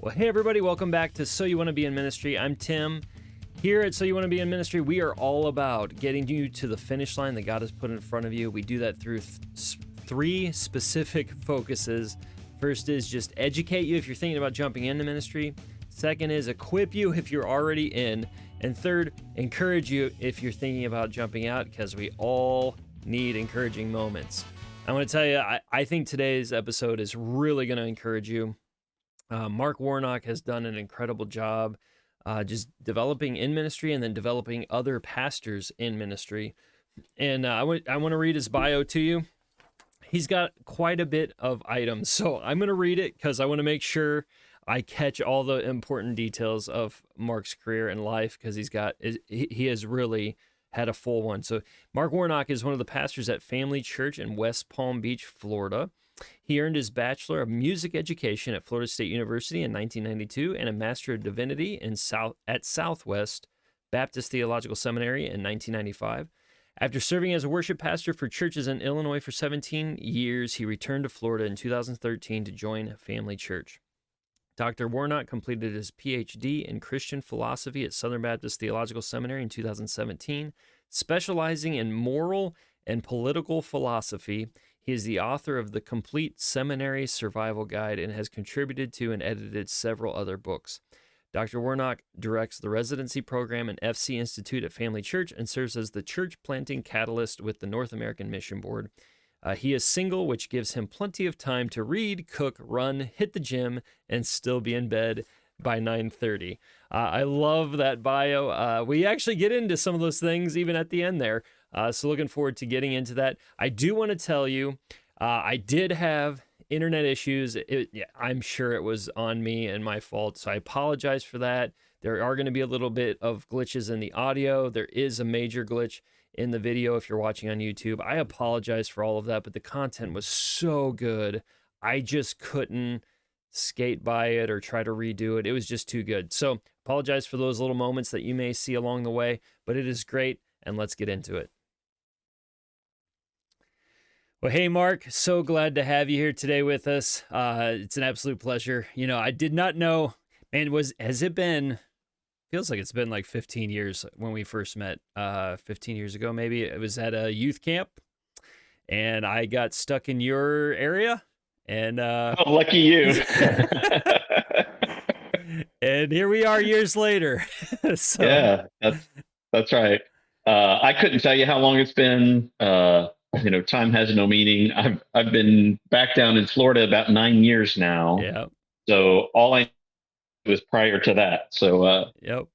Well, hey everybody, welcome back to So You Want to Be in Ministry. I'm Tim. Here at So You Want to Be in Ministry, we are all about getting you to the finish line that God has put in front of you. We do that through three specific focuses. First is just educate you if you're thinking about jumping into ministry. Second is equip you if you're already in. And third, encourage you if you're thinking about jumping out, because we all need encouraging moments. I want to tell you, I think today's episode is really going to encourage you. Mark Warnock has done an incredible job just developing in ministry and then developing other pastors in ministry. And I want to read his bio to you. He's got quite a bit of items, so I'm going to read it because I want to make sure I catch all the important details of Mark's career and life, because he has really had a full one. So Mark Warnock is one of the pastors at Family Church in West Palm Beach, Florida. He earned his Bachelor of Music Education at Florida State University in 1992 and a Master of Divinity at Southwest Baptist Theological Seminary in 1995. After serving as a worship pastor for churches in Illinois for 17 years, he returned to Florida in 2013 to join Family Church. Dr. Warnock completed his PhD in Christian philosophy at Southern Baptist Theological Seminary in 2017, specializing in moral and political philosophy. He is the author of the complete Seminary Survival Guide and has contributed to and edited several other books. Dr. Warnock directs the Residency program and FC Institute at Family Church and serves as the church planting catalyst with the North American Mission Board. He is single, which gives him plenty of time to read, cook, run, hit the gym, and still be in bed by 9:30. I love that bio. We actually get into some of those things even at the end there. So looking forward to getting into that. I do want to tell you, I did have internet issues. I'm sure it was on me and my fault, so I apologize for that. There are going to be a little bit of glitches in the audio. There is a major glitch in the video if you're watching on YouTube. I apologize for all of that, but the content was so good. I just couldn't skate by it or try to redo it. It was just too good. So apologize for those little moments that you may see along the way, but it is great, and let's get into it. Well, hey, Mark, so glad to have you here today with us. It's an absolute pleasure. You know, I did not know, man, feels like it's been like 15 years when we first met, 15 years ago, maybe. It was at a youth camp, and I got stuck in your area, and Oh, lucky you. and here we are years later. So Yeah, that's right. I couldn't tell you how long it's been. Time has no meaning. I've been back down in Florida about 9 years now. yeah, So all I knew was prior to that. So yep.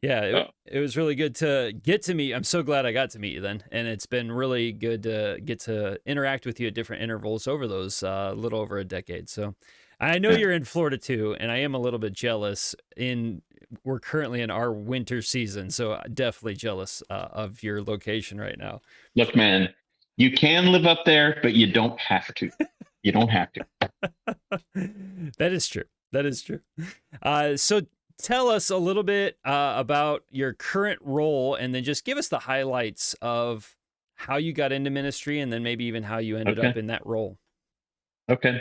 Yeah, it was really good to get to meet. I'm so glad I got to meet you then. And it's been really good to get to interact with you at different intervals over those little over a decade. So I know you're in Florida too, and I am a little bit jealous. We're currently in our winter season, so definitely jealous of your location right now. look, man, you can live up there, but you don't have to. You don't have to. That is true. That is true. So tell us a little bit about your current role, and then just give us the highlights of how you got into ministry, and then maybe even how you ended up in that role. Okay.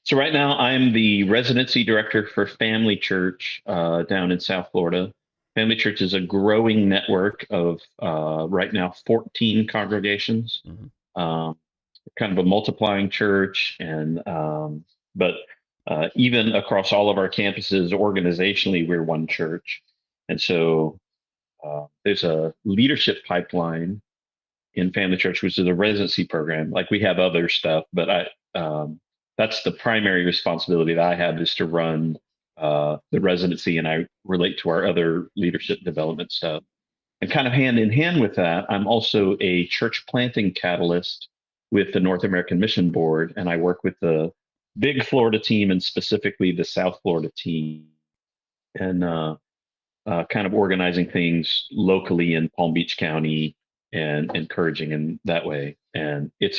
So right now I'm the residency director for Family Church down in South Florida. Family Church is a growing network of right now 14 congregations. Mm-hmm. Kind of a multiplying church, but even across all of our campuses, organizationally, we're one church. And so there's a leadership pipeline in Family Church, which is a residency program. Like, we have other stuff, but that's the primary responsibility that I have, is to run the residency, and I relate to our other leadership development stuff. And kind of hand in hand with that, I'm also a church planting catalyst with the North American Mission Board, and I work with the big Florida team, and specifically the South Florida team, and kind of organizing things locally in Palm Beach County and encouraging in that way. And it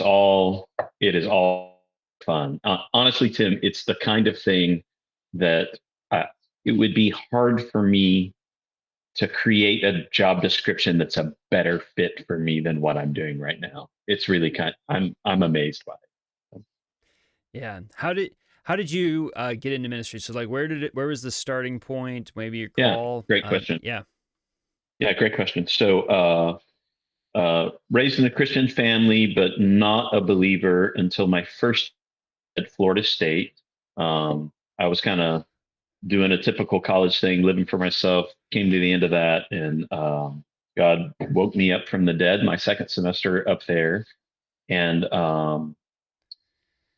is all fun. Honestly, Tim, it's the kind of thing that it would be hard for me to create a job description that's a better fit for me than what I'm doing right now. It's really I'm amazed by it. Yeah. How did you get into ministry? So like, where was the starting point? Maybe your Yeah, call? great question. Yeah. Yeah, great question. So, raised in a Christian family, but not a believer until my first at Florida State. I was kind of doing a typical college thing, living for myself, came to the end of that, and God woke me up from the dead my second semester up there. And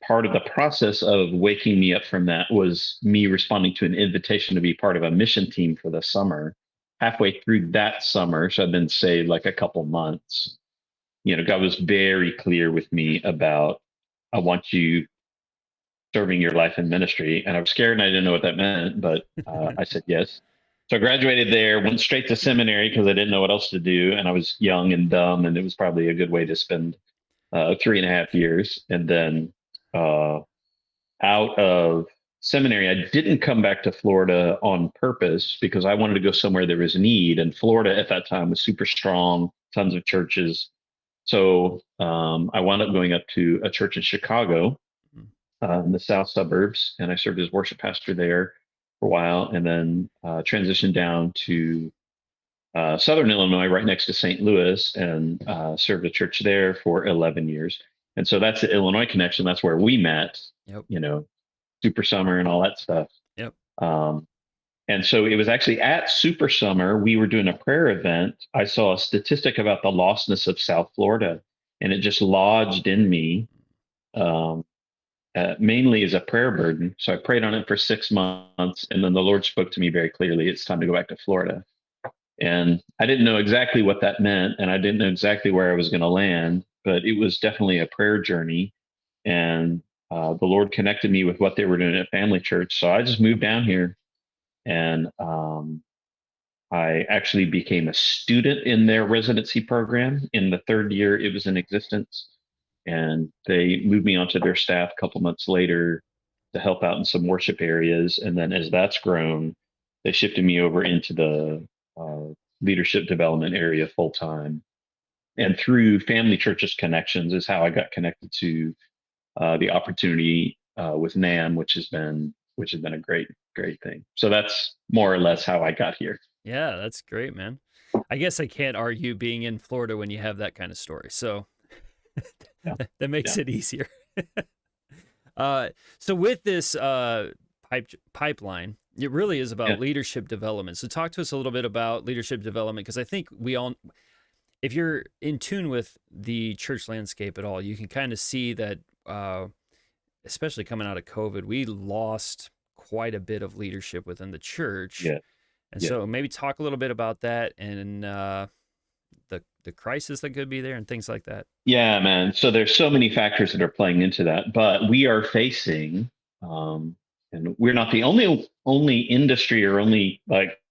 part of the process of waking me up from that was me responding to an invitation to be part of a mission team for the summer. Halfway through that summer, so I've been saved like a couple months. God was very clear with me about, I want you serving your life in ministry. And I was scared and I didn't know what that meant, but I said yes. So I graduated there, went straight to seminary because I didn't know what else to do. And I was young and dumb, and it was probably a good way to spend 3.5 years. And then uh, out of seminary, I didn't come back to Florida on purpose because I wanted to go somewhere there was need. And Florida at that time was super strong, tons of churches. So I wound up going up to a church in Chicago, in the south suburbs, and I served as worship pastor there for a while, and then transitioned down to Southern Illinois, right next to St. Louis, and served a church there for 11 years. And so that's the Illinois connection. That's where we met, Yep. Super Summer and all that stuff. Yep. And so it was actually at Super Summer, we were doing a prayer event. I saw a statistic about the lostness of South Florida, and it just lodged in me. Mainly as a prayer burden. So I prayed on it for 6 months, and then the Lord spoke to me very clearly. It's time to go back to Florida. And I didn't know exactly what that meant, and I didn't know exactly where I was going to land, but it was definitely a prayer journey. And the Lord connected me with what they were doing at Family Church. So I just moved down here, and I actually became a student in their residency program in the third year it was in existence. And they moved me onto their staff a couple months later to help out in some worship areas. And then as that's grown, they shifted me over into the leadership development area full time. And through Family Churches Connections is how I got connected to the opportunity with NAM, which has been a great thing. So that's more or less how I got here. Yeah, that's great, man. I guess I can't argue being in Florida when you have that kind of story. So Yeah, that makes yeah, it easier. So with this pipeline, it really is about yeah. leadership development. So talk to us a little bit about leadership development, because I think we all, if you're in tune with the church landscape at all, you can kind of see that, especially coming out of COVID, we lost quite a bit of leadership within the church. Yeah. And Yeah. so maybe talk a little bit about that and the crisis that could be there and things like that. Yeah, man. So there's so many factors that are playing into that, but we are facing, and we're not the only industry or only like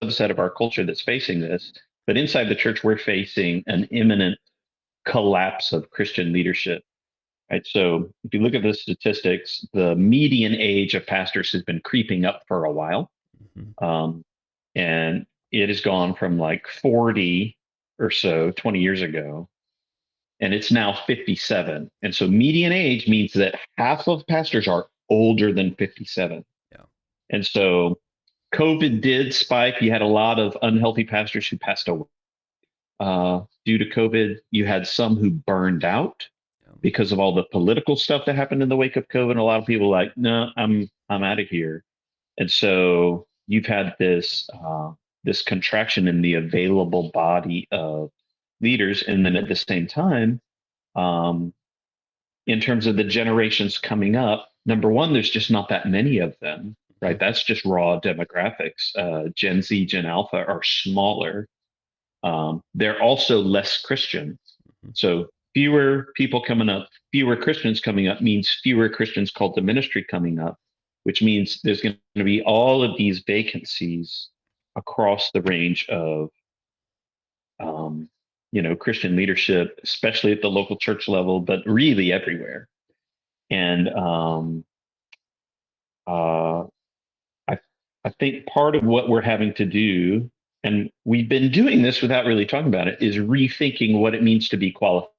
subset of our culture that's facing this. But inside the church, we're facing an imminent collapse of Christian leadership. Right. So if you look at the statistics, the median age of pastors has been creeping up for a while, Mm-hmm. and it has gone from like 40 or so 20 years ago, and it's now 57. And so median age means that half of pastors are older than 57. Yeah. And so COVID did spike. You had a lot of unhealthy pastors who passed away due to COVID. You had some who burned out Yeah. because of all the political stuff that happened in the wake of COVID. A lot of people were like, no, I'm out of here. And so you've had this contraction in the available body of leaders, and then at the same time, um, in terms of the generations coming up, number one, there's just not that many of them, right? That's just raw demographics. Gen Z, Gen Alpha are smaller. They're also less Christian. Mm-hmm. So fewer people coming up, fewer Christians coming up means fewer Christians called to ministry coming up, which means there's going to be all of these vacancies across the range of um, Christian leadership, especially at the local church level, but really everywhere. And uh, I, I think part of what we're having to do, and we've been doing this without really talking about it, is rethinking what it means to be qualified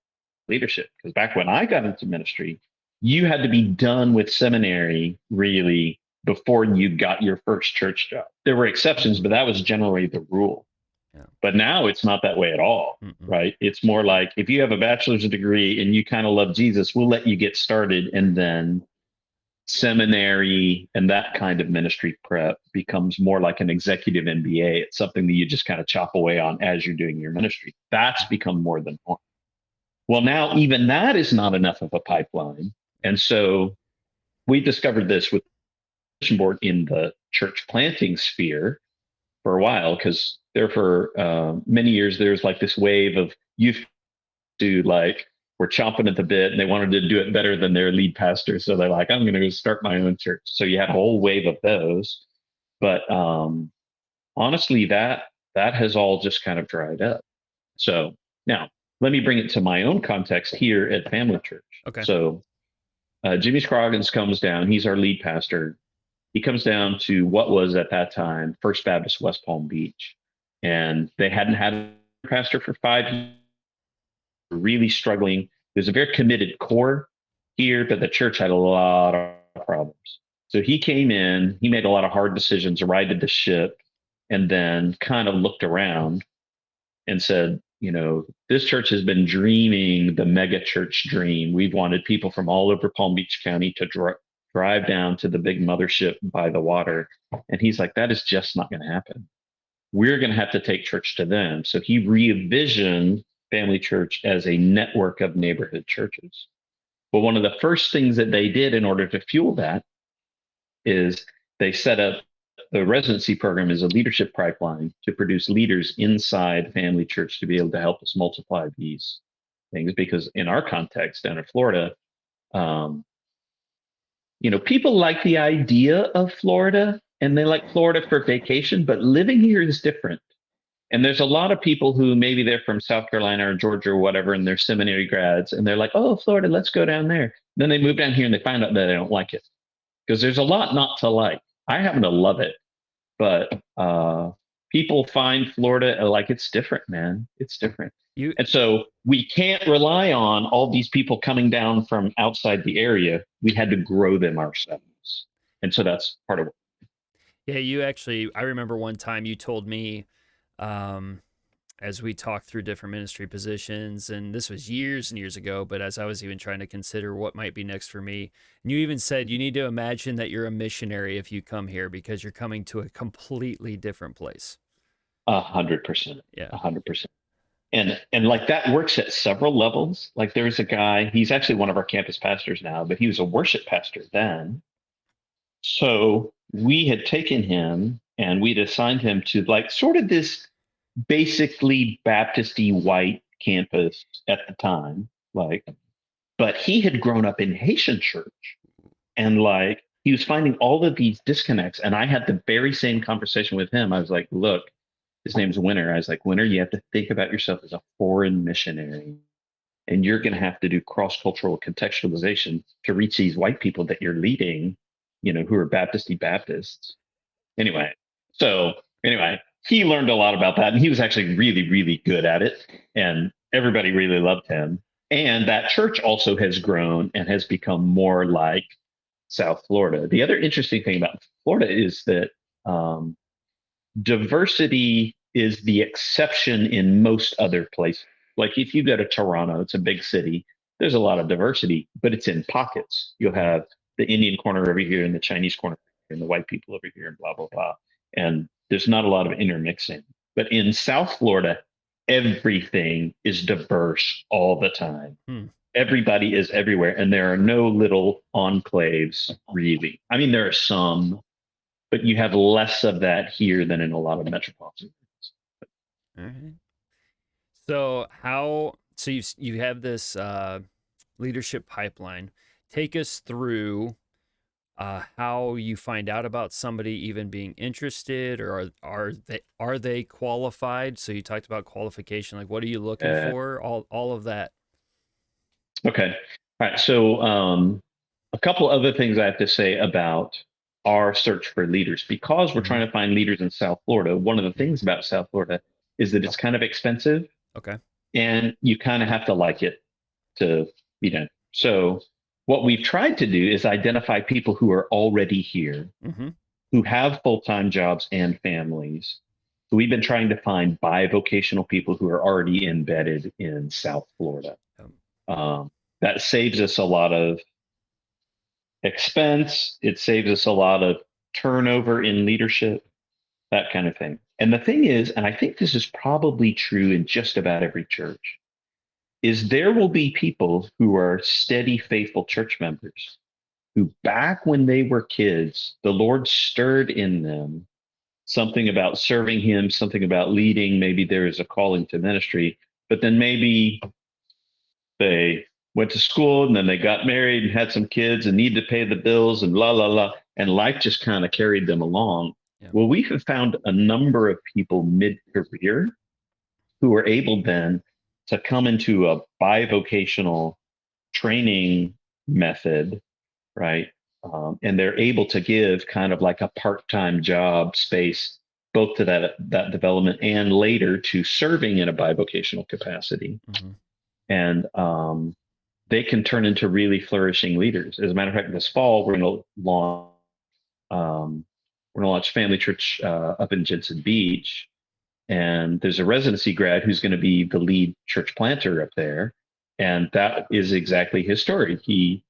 leadership. Because back when I got into ministry, you had to be done with seminary really before you got your first church job. There were exceptions, but that was generally the rule. Yeah. But now it's not that way at all, Mm-mm. right? It's more like if you have a bachelor's degree and you kind of love Jesus, we'll let you get started, and then seminary and that kind of ministry prep becomes more like an executive MBA. It's something that you just kind of chop away on as you're doing your ministry. That's become more than normal. Well, now even that is not enough of a pipeline. And so we discovered this with the mission board in the church planting sphere for a while, because there for many years, there's like this wave of youth to like, were chomping at the bit and they wanted to do it better than their lead pastor. So they're like, I'm going to go start my own church. So you had a whole wave of those. But honestly, that has all just kind of dried up. So now let me bring it to my own context here at Family Church. Okay. So Jimmy Scroggins comes down. He's our lead pastor. He comes down to what was at that time First Baptist West Palm Beach. And they hadn't had a pastor for 5 years, really struggling. There's a very committed core here, but the church had a lot of problems. So he came in, he made a lot of hard decisions, righted the ship, and then kind of looked around and said, you know, this church has been dreaming the mega church dream. We've wanted people from all over Palm Beach County to drive down to the big mothership by the water. And he's like, that is just not going to happen. We're going to have to take church to them. So he re-envisioned Family Church as a network of neighborhood churches. But one of the first things that they did in order to fuel that is they set up the residency program as a leadership pipeline to produce leaders inside Family Church to be able to help us multiply these things. Because in our context down in Florida, you know, people like the idea of Florida and they like Florida for vacation, but living here is different. And there's a lot of people who maybe they're from South Carolina or Georgia or whatever, and they're seminary grads, and they're like, oh, Florida, let's go down there. Then they move down here and they find out that they don't like it because there's a lot not to like. I happen to love it, but people find Florida like it's different, man. It's different. And so we can't rely on all these people coming down from outside the area. We had to grow them ourselves. And so that's part of it. Yeah, you actually, I remember one time you told me, as we talked through different ministry positions, and this was years and years ago, but as I was even trying to consider what might be next for me, and you even said you need to imagine that you're a missionary if you come here because you're coming to a completely different place. 100%. Yeah. 100%. And like that works at several levels. Like there's a guy, he's actually one of our campus pastors now, but he was a worship pastor then. So we had taken him and we'd assigned him to like sort of this basically Baptist-y white campus at the time, like, but he had grown up in Haitian church and like he was finding all of these disconnects. And I had the very same conversation with him. I was like, look, his name's Winter. I was like, Winter, you have to think about yourself as a foreign missionary. And you're going to have to do cross-cultural contextualization to reach these white people that you're leading, you know, who are Baptist-y Baptists. Anyway, he learned a lot about that. And he was actually really, really good at it. And everybody really loved him. And that church also has grown and has become more like South Florida. The other interesting thing about Florida is that diversity is the exception in most other places. Like if you go to Toronto, it's a big city, there's a lot of diversity, but it's in pockets. You'll have the Indian corner over here and the Chinese corner and the white people over here and blah, blah, blah. And there's not a lot of intermixing. But in South Florida, everything is diverse all the time. Everybody is everywhere. And there are no little enclaves, really. I mean, there are some, but you have less of that here than in a lot of metropolitan areas. All right. So you have this leadership pipeline. Take us through how you find out about somebody even being interested, or are they qualified? So you talked about qualification. Like, what are you looking for? All of that. Okay. All right. So a couple other things I have to say about our search for leaders, because we're trying to find leaders in South Florida. One of the things about South Florida is that it's kind of expensive. Okay. And you kind of have to like it to, you know. So what we've tried to do is identify people who are already here, Mm-hmm. who have full-time jobs and families. So we've been trying to find bi-vocational people who are already embedded in South Florida. Um, that saves us a lot of expense. It saves us a lot of turnover in leadership, that kind of thing. And the thing is, and I think this is probably true in just about every church, is there will be people who are steady, faithful church members who, back when they were kids, the Lord stirred in them something about serving Him, something about leading. Maybe there is a calling to ministry, but then maybe they went to school and then they got married and had some kids and need to pay the bills and la la la, and life just kind of carried them along. Yeah. Well, we have found a number of people mid-career who are able then to come into a bivocational training method, right? And they're able to give kind of like a part-time job space, both to that development and later to serving in a bivocational capacity. Mm-hmm. And they can turn into really flourishing leaders. As a matter of fact, this fall we're going to launch Family Church up in Jensen Beach, and there's a residency grad who's going to be the lead church planter up there, and that is exactly his story. He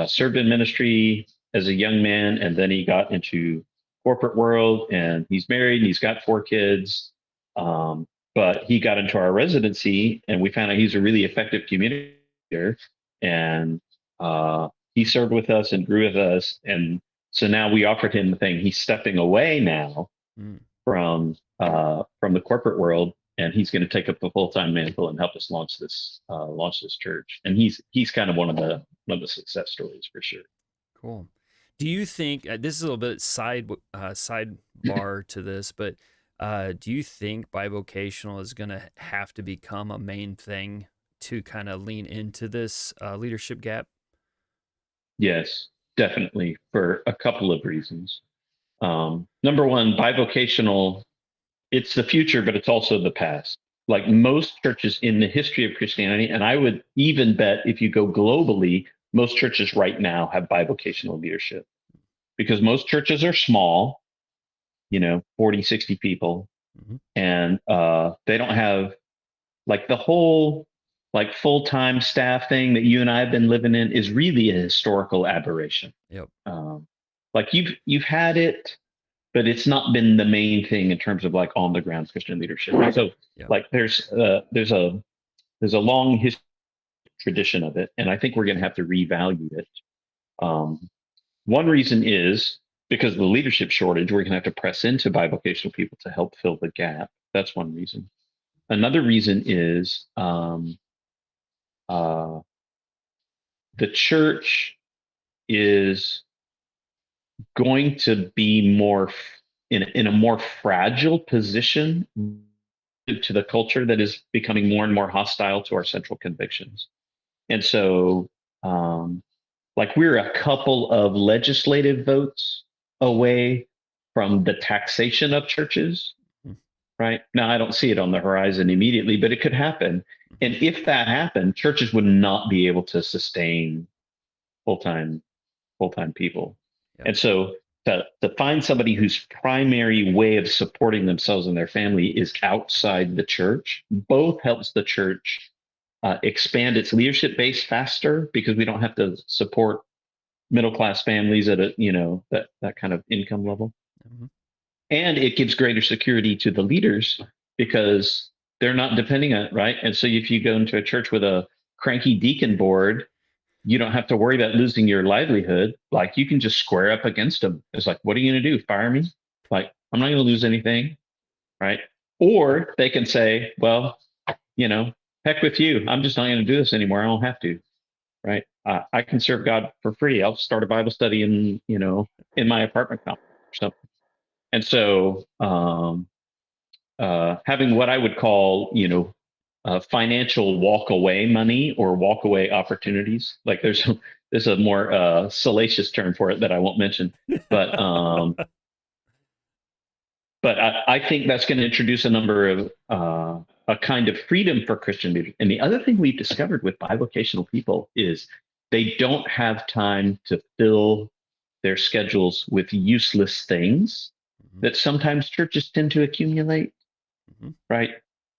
served in ministry as a young man, and then he got into corporate world, and he's married and he's got 4 kids. But he got into our residency, and we found out he's a really effective communicator, and he served with us and grew with us. And so now we offered him the thing. He's stepping away now from the corporate world, and he's going to take up the full-time mantle and help us launch this church. And he's kind of one of the success stories for sure. Cool. Do you think this is a little bit sidebar to this, but do you think bivocational is going to have to become a main thing to kind of lean into this leadership gap? Yes, definitely, for a couple of reasons. Number one, bivocational, it's the future, but it's also the past. Like most churches in the history of Christianity, and I would even bet if you go globally, most churches right now have bivocational leadership, because most churches are small, 40, 60 people. Mm-hmm. And they don't have like the whole like full-time staff thing that you and I have been living in is really a historical aberration. Yep. Like you've had it, but it's not been the main thing in terms of like on the ground Christian leadership. So like there's a long history tradition of it, and I think we're going to have to revalue it. One reason is because of the leadership shortage, we're going to have to press into bivocational people to help fill the gap. That's one reason. Another reason is the church is going to be more in a more fragile position to the culture that is becoming more and more hostile to our central convictions. And so, like we're a couple of legislative votes away from the taxation of churches, right? Now, I don't see it on the horizon immediately, but it could happen. And if that happened, churches would not be able to sustain full-time people. Yep. And so to find somebody whose primary way of supporting themselves and their family is outside the church, both helps the church expand its leadership base faster, because we don't have to support middle-class families at a, that kind of income level. Mm-hmm. And it gives greater security to the leaders because they're not depending on it, right? And so if you go into a church with a cranky deacon board, you don't have to worry about losing your livelihood. Like you can just square up against them. It's like, what are you going to do? Fire me? Like, I'm not going to lose anything, right? Or they can say, well, heck with you. I'm just not going to do this anymore. I don't have to, right? I can serve God for free. I'll start a Bible study in my apartment complex or something. And so having what I would call, financial walk away money or walk away opportunities. Like there's a more salacious term for it that I won't mention, but I think that's going to introduce a number of a kind of freedom for Christian leaders. And the other thing we've discovered with bivocational people is they don't have time to fill their schedules with useless things that sometimes churches tend to accumulate, right?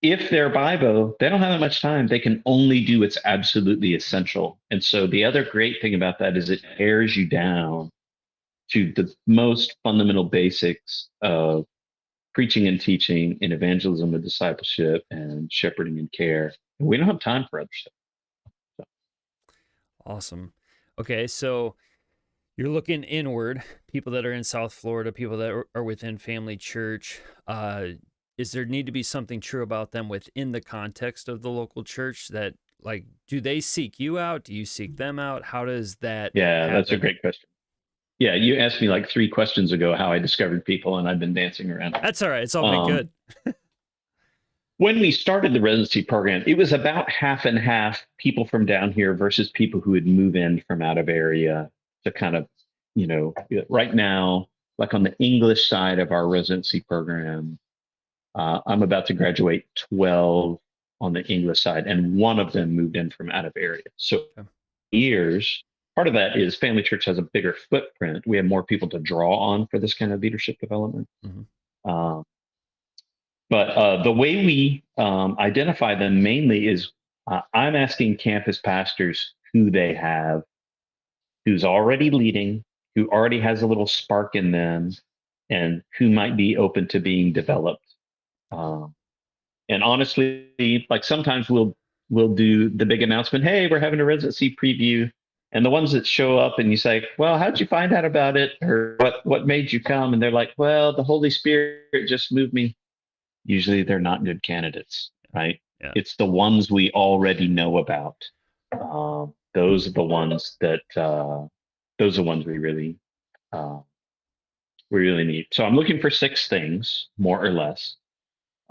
If they're Bible, they don't have that much time. They can only do what's absolutely essential. And so the other great thing about that is it tears you down to the most fundamental basics of preaching and teaching and evangelism and discipleship and shepherding and care. And we don't have time for other stuff. Awesome. Okay, so you're looking inward, people that are in South Florida, people that are within Family Church. Is there need to be something true about them within the context of the local church that, like, do they seek you out? Do you seek them out? How does that Yeah, happen? that's a great question. Yeah, you asked me like 3 questions ago how I discovered people, and I've been dancing around. That's all right. It's all been good. When we started the residency program, it was about half and half people from down here versus people who would move in from out of area to kind of, right now, like on the English side of our residency program, I'm about to graduate 12 on the English side, and one of them moved in from out of area. So years, part of that is Family Church has a bigger footprint. We have more people to draw on for this kind of leadership development. But the way we identify them mainly is I'm asking campus pastors who they have, who's already leading, who already has a little spark in them, and who might be open to being developed. And honestly, like sometimes we'll do the big announcement, hey, we're having a residency preview. And the ones that show up and you say, well, how'd you find out about it? Or what made you come? And they're like, well, the Holy Spirit just moved me. Usually they're not good candidates, right? Yeah. It's the ones we already know about. Those are the ones we really need. So I'm looking for 6 things, more or less.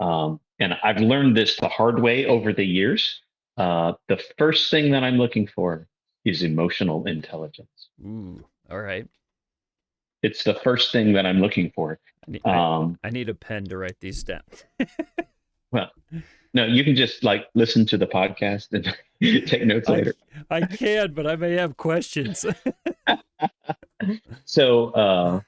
And I've learned this the hard way over the years. The first thing that I'm looking for is emotional intelligence. Ooh, all right. It's the first thing that I'm looking for. I need a pen to write these down. Well, no, you can just like listen to the podcast and take notes later. I can, but I may have questions. So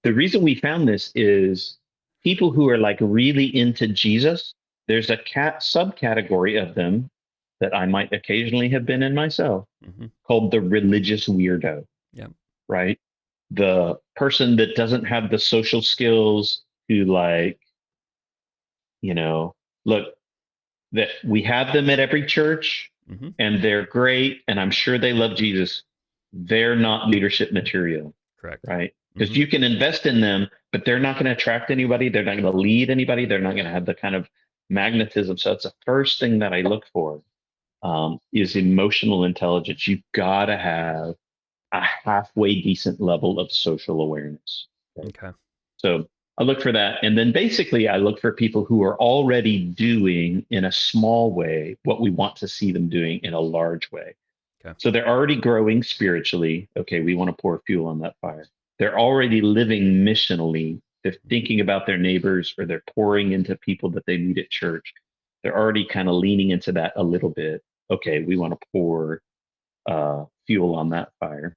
the reason we found this is people who are like really into Jesus. There's a subcategory of them that I might occasionally have been in myself, called the religious weirdo. Yeah. Right. The person that doesn't have the social skills who look, that we have them at every church and they're great. And I'm sure they love Jesus. They're not leadership material. Correct. Right. Because you can invest in them, but they're not going to attract anybody. They're not going to lead anybody. They're not going to have the kind of magnetism. So it's the first thing that I look for is emotional intelligence. You've got to have a halfway decent level of social awareness. Okay. So I look for that. And then basically I look for people who are already doing in a small way what we want to see them doing in a large way. Okay. So they're already growing spiritually. Okay, we want to pour fuel on that fire. They're already living missionally. They're thinking about their neighbors, or they're pouring into people that they meet at church. They're already kind of leaning into that a little bit. Okay, we want to pour fuel on that fire.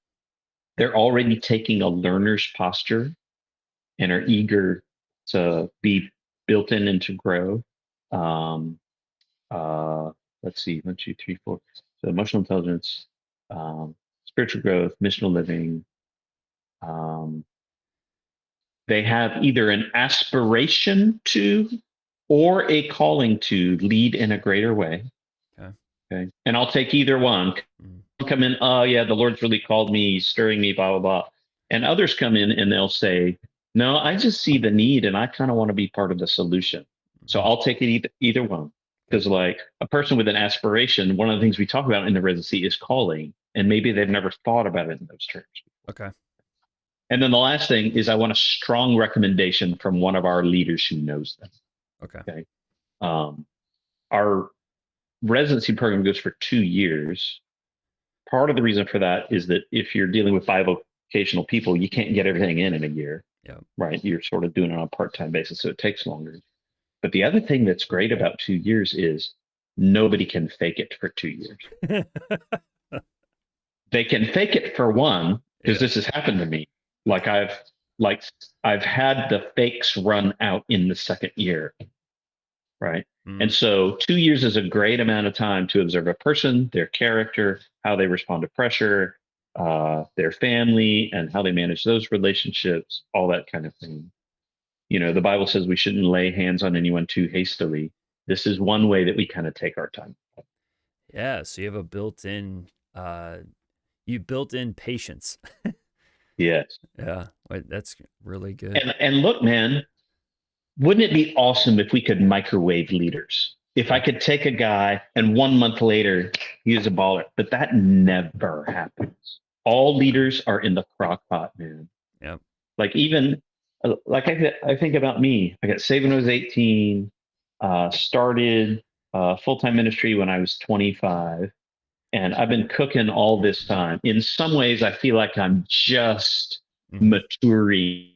They're already taking a learner's posture and are eager to be built in and to grow. Let's see, 1, 2, 3, 4. So emotional intelligence, spiritual growth, missional living. They have either an aspiration to or a calling to lead in a greater way. Okay. And I'll take either one. Come in, oh yeah, the Lord's really called me, he's stirring me, blah, blah, blah. And others come in and they'll say, no, I just see the need and I kind of want to be part of the solution. So I'll take it either one. Because like a person with an aspiration, one of the things we talk about in the residency is calling. And maybe they've never thought about it in those terms. Okay. And then the last thing is I want a strong recommendation from one of our leaders who knows them. Okay. Our residency program goes for 2 years. Part of the reason for that is that if you're dealing with bi-vocational people, you can't get everything in a year. Yeah. Right. You're sort of doing it on a part-time basis, so it takes longer. But the other thing that's great about 2 years is nobody can fake it for 2 years. they can fake it for one, because Yeah. this has happened to me. Like like I've had the fakes run out in the second year, right? And Mm. so 2 years is a great amount of time to observe a person, their character, how they respond to pressure, their family, and how they manage those relationships, all that kind of thing. The Bible says we shouldn't lay hands on anyone too hastily. This is one way that we kind of take our time. Yeah. So you have a you built in patience. Yes. Yeah. That's really good. And look, man, wouldn't it be awesome if we could microwave leaders? If I Yeah. could take a guy and 1 month later he was a baller, but that never happens. All leaders are in the crock pot, man. Yeah. Like even like I think about me. I got saved when I was 18, started full-time ministry when I was 25, and I've been cooking all this time. In some ways, I feel like I'm just Hmm. maturing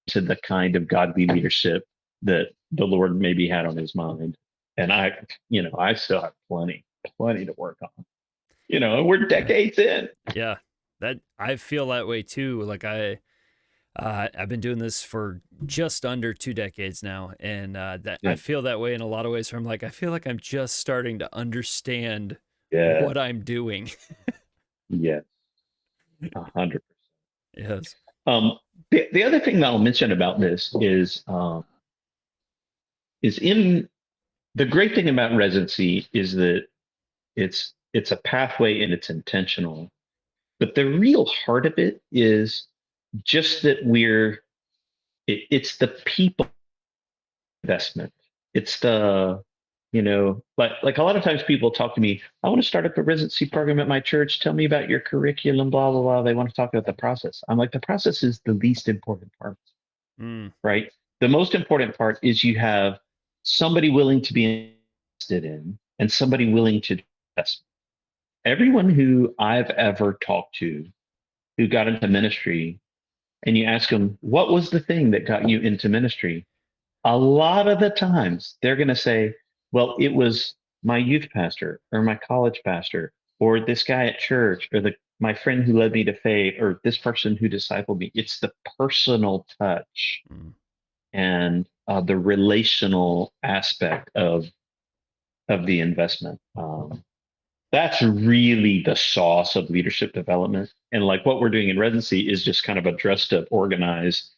to the kind of godly leadership that the Lord maybe had on his mind. And I still have plenty to work on. We're Yeah. decades in. Yeah. That I feel that way too. Like I've been doing this for just under 2 decades now, and that I Yeah, feel that way in a lot of ways. Where I'm like, I feel like I'm just starting to understand yeah, what I'm doing. yes, 100%. Yes. The other thing that I'll mention about this is in the great thing about residency is that it's a pathway and it's intentional. But the real heart of it is just that it's the people investment. It's like a lot of times people talk to me, I want to start up a residency program at my church. Tell me about your curriculum, blah, blah, blah. They want to talk about the process. I'm like, the process is the least important part, Mm. right? The most important part is you have somebody willing to be invested in and somebody willing to invest. Everyone who I've ever talked to who got into ministry, and you ask them, what was the thing that got you into ministry? A lot of the times they're going to say, well, it was my youth pastor or my college pastor or this guy at church or my friend who led me to faith or this person who discipled me. It's the personal touch Mm. and the relational aspect of the investment. That's really the sauce of leadership development. And like what we're doing in residency is just kind of a dressed up, organized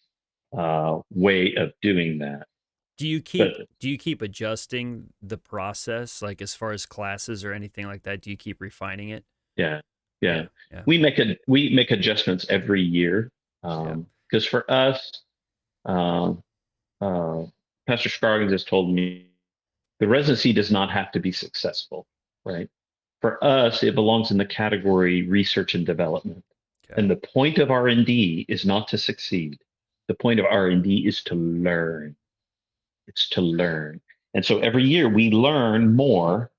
way of doing that. But Do you keep adjusting the process, like as far as classes or anything like that? Do you keep refining it? yeah, Yeah. yeah, Yeah. we make adjustments every year Yeah. because for us, um, uh, Pastor Scroggins has told me the residency does not have to be successful, right? For us, it belongs in the category research and development. Okay. And the point of R&D is not to succeed. The point of R&D is to learn. It's to learn. And so every year we learn more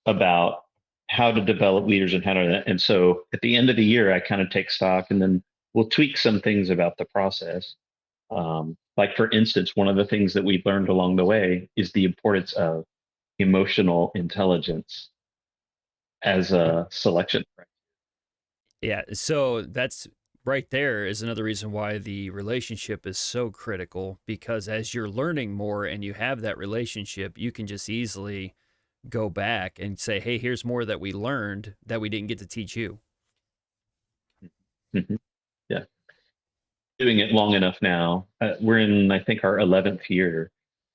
about how to develop leaders and how to, and so at the end of the year, I kind of take stock and then we'll tweak some things about the process. Like for instance, one of the things that we've learned along the way is the importance of emotional intelligence as a selection. Yeah. So that's right there is another reason why the relationship is so critical, because as you're learning more and you have that relationship, you can just easily go back and say, hey, here's more that we learned that we didn't get to teach you. Mhm. Yeah. Doing it long enough now. We're in, I think, our 11th year.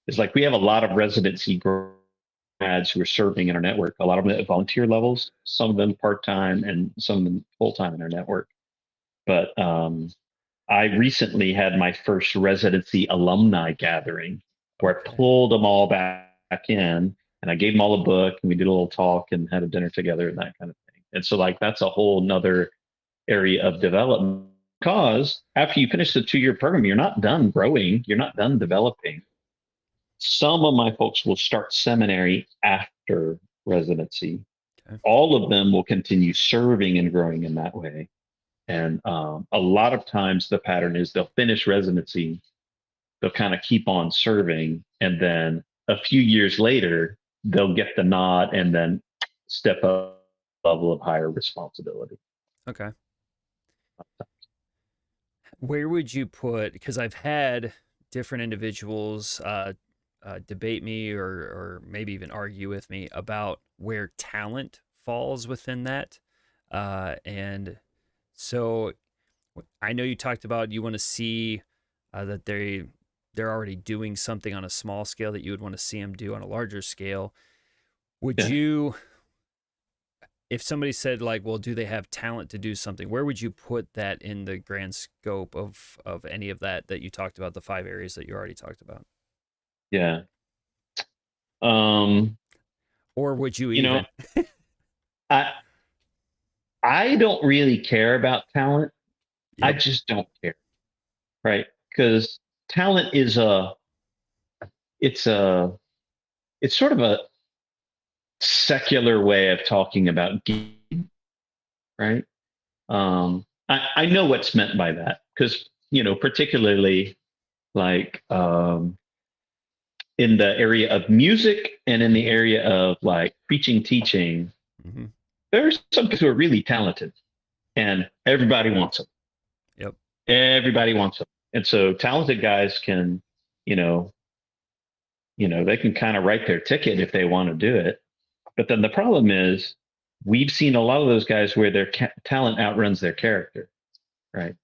It's like we have a lot of residency grads who are serving in our network, a lot of them at volunteer levels, some of them part time and some of them full time in our network. But I recently had my first residency alumni gathering where I Okay. pulled them all back in and I gave them all a book and we did a little talk and had a dinner together and that kind of thing. And so, like, that's a whole nother area of development because after you finish the 2 year program, you're not done growing, you're not done developing. Some of my folks will start seminary after residency. Okay. All of them will continue serving and growing in that way. And a lot of times the pattern is they'll finish residency, they'll kind of keep on serving, and then a few years later, they'll get the nod and then step up a level of higher responsibility. Okay. Where would you put, because I've had different individuals debate me or maybe even argue with me about where talent falls within that. And so I know you talked about you want to see that they're already doing something on a small scale that you would want to see them do on a larger scale. Would Yeah. you, if somebody said like, well, do they have talent to do something? Where would you put that in the grand scope of any of that you talked about, the 5 areas that you already talked about? Yeah. Um, Or would you you know, even? I I don't really care about talent. I Yep. just don't care, right? Because talent is it's a it's sort of a secular way of talking about giving, right? I know what's meant by that because particularly like in the area of music and in the area of like preaching, teaching, Hmm. there's some people who are really talented, and everybody wants them. Yep. Everybody wants them, and so talented guys can, you know, they can kind of write their ticket if they want to do it. But then the problem is, we've seen a lot of those guys where their talent outruns their character, right?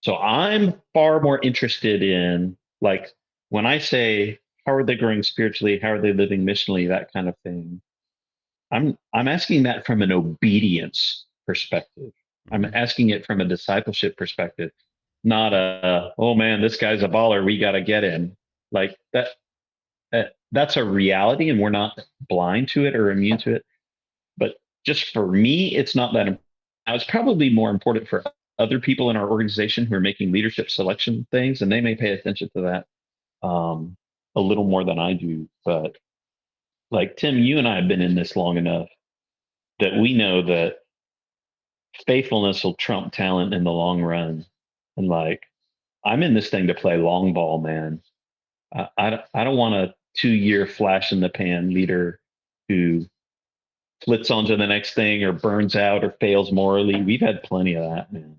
So I'm far more interested in like when I say how are they growing spiritually, how are they living missionally, that kind of thing. I'm asking that from an obedience perspective. I'm Hmm. asking it from a discipleship perspective, not a oh man, this guy's a baller, we got to get him. Like that's a reality, and we're not blind to it or immune to it. But just for me, it's not that. Now, it's probably more important for other people in our organization who are making leadership selection things, and they may pay attention to that a little more than I do. But like Tim, you and I have been in this long enough that we know that faithfulness will trump talent in the long run. And like, I'm in this thing to play long ball, man. I don't want a 2 year flash in the pan leader who flits onto the next thing or burns out or fails morally. We've had plenty of that, man.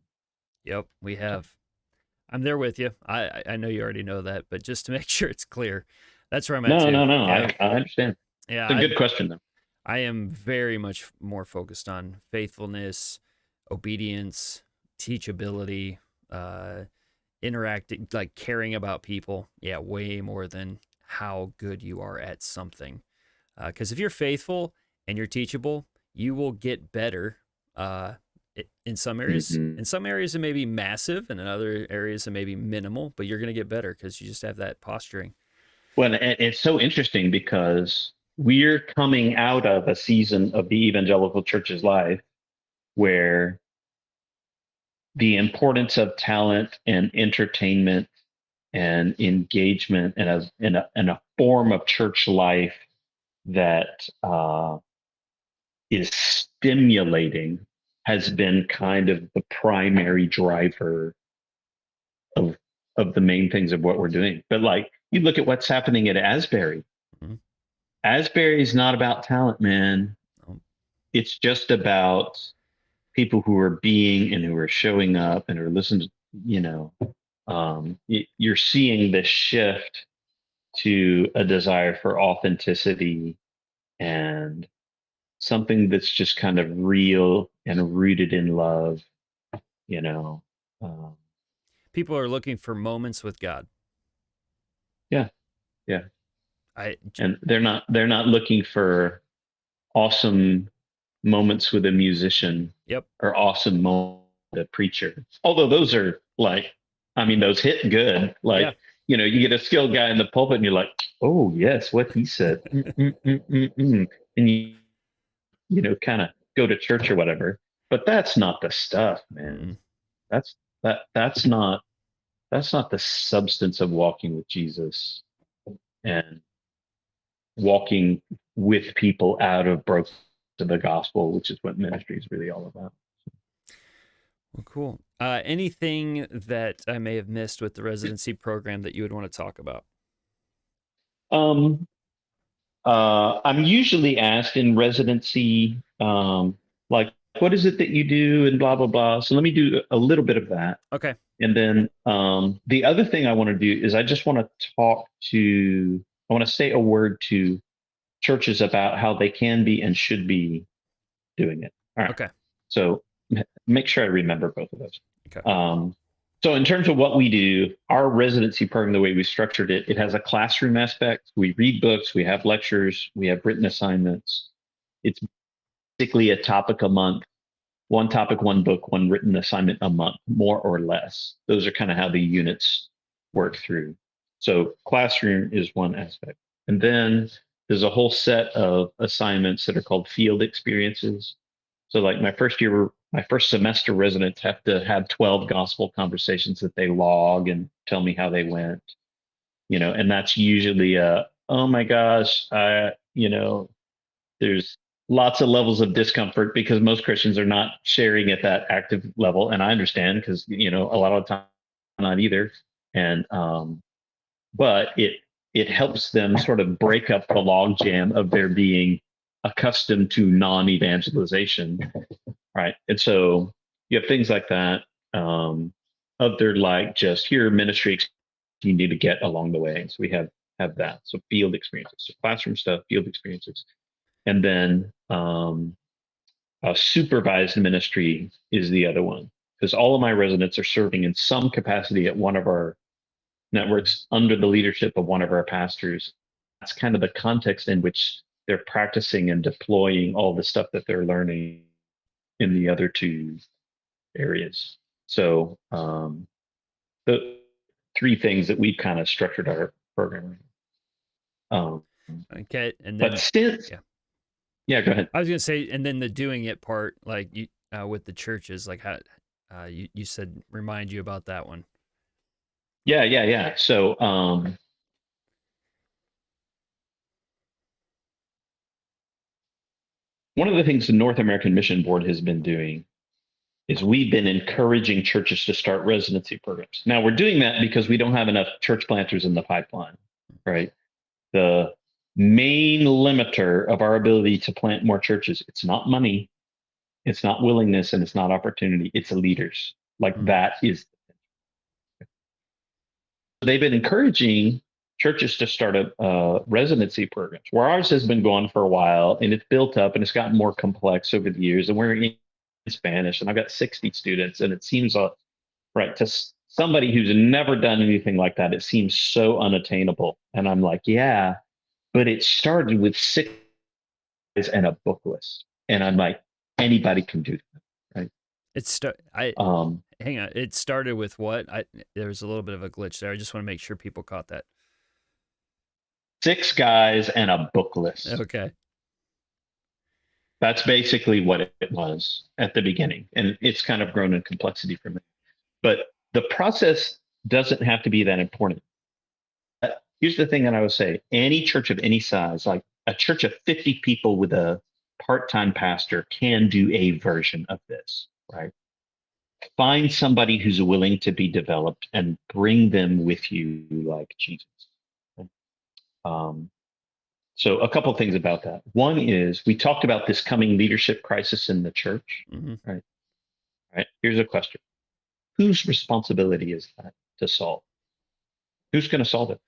Yep. We have. I'm there with you. I know you already know that, but just to make sure it's clear, that's where I'm at No, too. no, no. Yeah. I understand. Yeah. It's a good question, though. I am very much more focused on faithfulness, obedience, teachability, uh, interacting, like caring about people. Yeah, way more than how good you are at something. Because if you're faithful and you're teachable, you will get better in some areas. Hmm. In some areas, it may be massive, and in other areas, it may be minimal, but you're going to get better because you just have that posturing. Well, it's so interesting because we're coming out of a season of the evangelical church's life where the importance of talent and entertainment and engagement in a form of church life that is stimulating has been kind of the primary driver of the main things of what we're doing. But like you look at what's happening at Asbury. Mhm. Asbury is not about talent, man. Um, It's just about people who are being and who are showing up and are listening. You know, you're seeing this shift to a desire for authenticity and something that's just kind of real and rooted in love. You know, um, People are looking for moments with God. yeah, yeah, I, and they're not looking for awesome moments with a musician yep, or awesome moments with a preacher. Although those are like, I mean, those hit good. yeah. Like, you get a skilled guy in the pulpit and you're like, oh, yes, what he said. Mm, mm, mm, mm, mm. And kind of go to church or whatever. But that's not the stuff, man. Mm-mm. That's that's not the substance of walking with Jesus and walking with people out of broke to the gospel, which is what ministry is really all about. Well, cool. Anything that I may have missed with the residency program that you would want to talk about? Um, I'm usually asked in residency, like what is it that you do and blah, blah, blah. So let me do a little bit of that. Okay. And then the other thing I want to do is I just want to I want to say a word to churches about how they can be and should be doing it. All right. Okay. So make sure I remember both of those. Okay. So in terms of what we do, our residency program, the way we structured it, it has a classroom aspect. We read books, we have lectures, we have written assignments. It's basically a topic a month, one topic, one book, one written assignment a month, more or less. Those are kind of how the units work through. So classroom is one aspect. And then there's a whole set of assignments that are called field experiences. So like my first semester residents have to have 12 gospel conversations that they log and tell me how they went, and that's usually oh my gosh, there's lots of levels of discomfort because most Christians are not sharing at that active level. And I understand because, a lot of the time not either. And, but it helps them sort of break up the logjam of their being accustomed to non-evangelization. Right. And so you have things like that. Other like just here ministry you need to get along the way. So we have that. So field experiences, so classroom stuff, field experiences. And then supervised ministry is the other one, because all of my residents are serving in some capacity at one of our networks under the leadership of one of our pastors. That's kind of the context in which they're practicing and deploying all the stuff that they're learning in the other two areas. So the three things that we've kind of structured our program. Okay. And then, but since, yeah, go ahead. I was going to say, and then the doing it part, like you, with the churches, like how, you said, remind you about that one. Yeah. So, one of the things the North American Mission Board has been doing is we've been encouraging churches to start residency programs. Now we're doing that because we don't have enough church planters in the pipeline, right? The main limiter of our ability to plant more churches, it's not money, it's not willingness, and it's not opportunity, it's leaders. Like that is. They've been encouraging churches to start residency programs, where ours has been going for a while and it's built up and it's gotten more complex over the years. And we're in Spanish and I've got 60 students, and it seems right to somebody who's never done anything like that, it seems so unattainable. And I'm like, yeah, but it started with 6 guys and a book list. And I'm like, anybody can do that, right? Hang on. It started with what? There was a little bit of a glitch there. I just want to make sure people caught that. 6 guys and a book list. Okay. That's basically what it was at the beginning. And it's kind of grown in complexity from it. But the process doesn't have to be that important. Here's the thing that I would say. Any church of any size, like a church of 50 people with a part-time pastor, can do a version of this, right? Find somebody who's willing to be developed and bring them with you like Jesus. So a couple of things about that. One is we talked about this coming leadership crisis in the church, right? Right. Here's a question. Whose responsibility is that to solve? Who's going to solve it?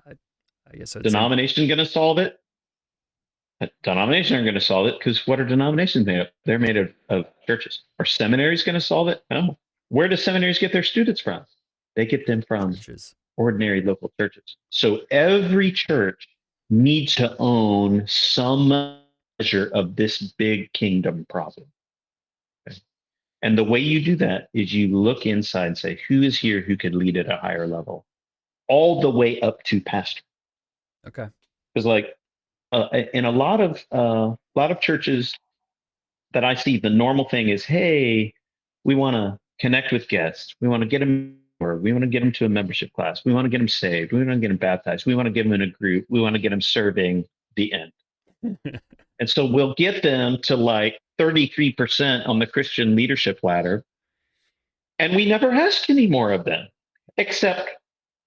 I guess that's denomination going to solve it? Denomination aren't going to solve it, because what are denominations made of? They're made of churches. Are seminaries going to solve it? No. Where do seminaries get their students from? They get them from churches. Ordinary local churches. So every church needs to own some measure of this big kingdom problem. Okay? And the way you do that is you look inside and say, who is here who could lead at a higher level? All the way up to pastor. Okay. Because in a lot of churches that I see, the normal thing is, hey, we want to connect with guests. We want to get them, or we want to get them to a membership class. We want to get them saved. We want to get them baptized. We want to get them in a group. We want to get them serving the end. And so we'll get them to like 33% on the Christian leadership ladder. And we never ask any more of them, except